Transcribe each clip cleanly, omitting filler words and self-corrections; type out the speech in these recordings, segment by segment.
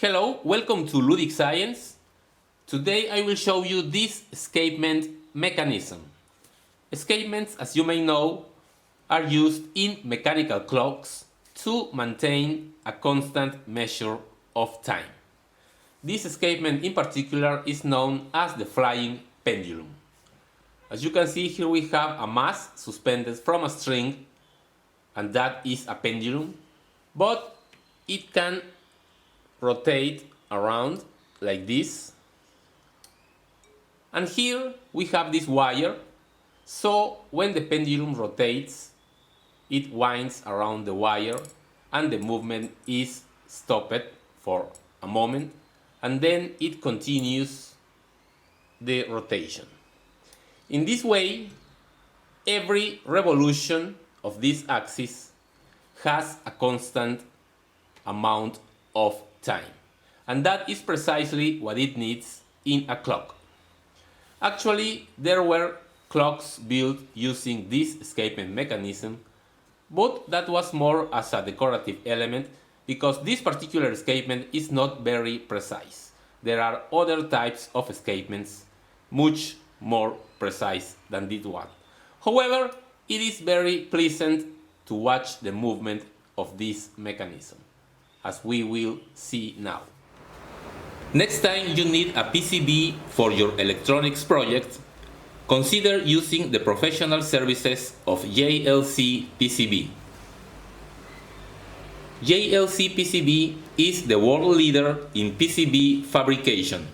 Hello, welcome to Ludic Science. Today I will show you this escapement mechanism. Escapements, as you may know, are used in mechanical clocks to maintain a constant measure of time. This escapement in particular is known as the flying pendulum. As you can see here we have a mass suspended from a string, and that is a pendulum, but it can rotate around like this. And here we have this wire, so when the pendulum rotates, it winds around the wire and the movement is stopped for a moment, and then it continues the rotation. In this way, every revolution of this axis has a constant amount of time, and that is precisely what it needs in a clock. Actually, there were clocks built using this escapement mechanism, but that was more as a decorative element because this particular escapement is not very precise. There are other types of escapements much more precise than this one. However, it is very pleasant to watch the movement of this mechanism, as we will see now. Next time you need a PCB for your electronics project, consider using the professional services of JLC PCB. JLC PCB is the world leader in PCB fabrication.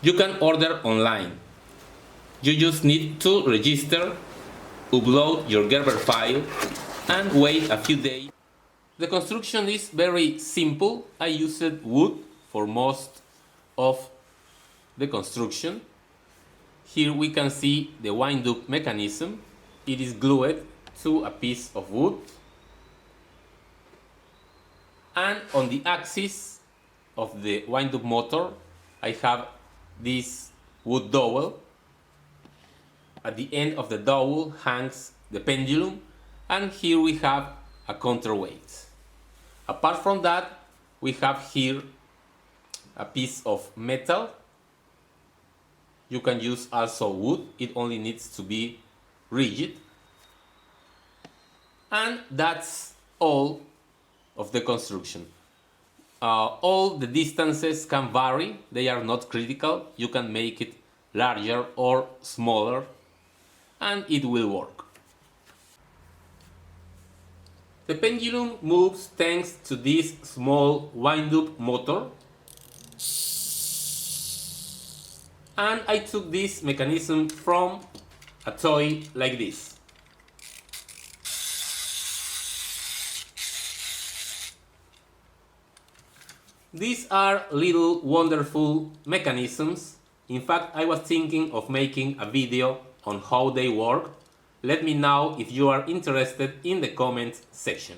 You can order online. You just need to register, upload your Gerber file, and wait a few days. The construction is very simple. I used wood for most of the construction. Here we can see the wind-up mechanism. It is glued to a piece of wood. And on the axis of the wind-up motor, I have this wood dowel. At the end of the dowel hangs the pendulum, and here we have a counterweight. Apart from that, we have here a piece of metal. You can use also wood, it only needs to be rigid. And that's all of the construction. All the distances can vary, they are not critical. You can make it larger or smaller, and it will work. The pendulum moves thanks to this small wind-up motor. And I took this mechanism from a toy like this. These are little wonderful mechanisms. In fact, I was thinking of making a video on how they work. Let me know if you are interested in the comment section.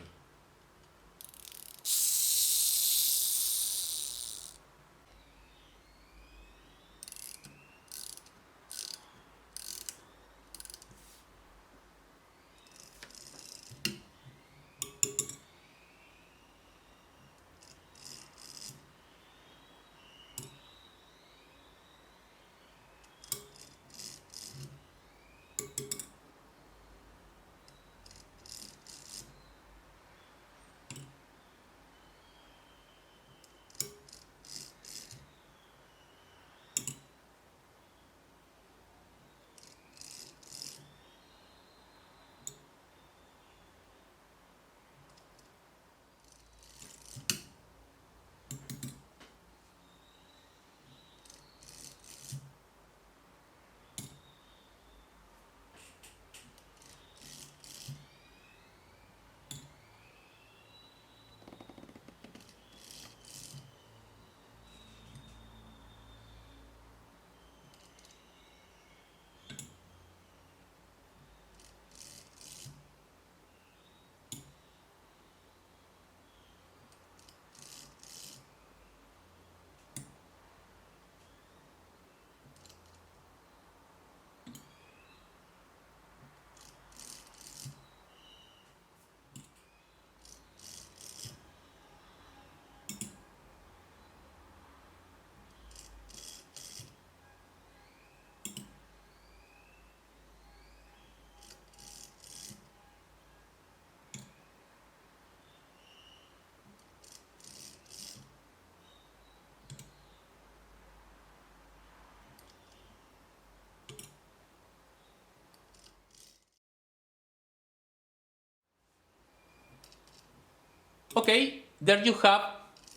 Okay, there you have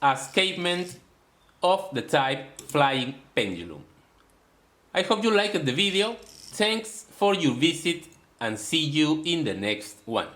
a escapement of the type flying pendulum. I hope you liked the video. Thanks for your visit and see you in the next one.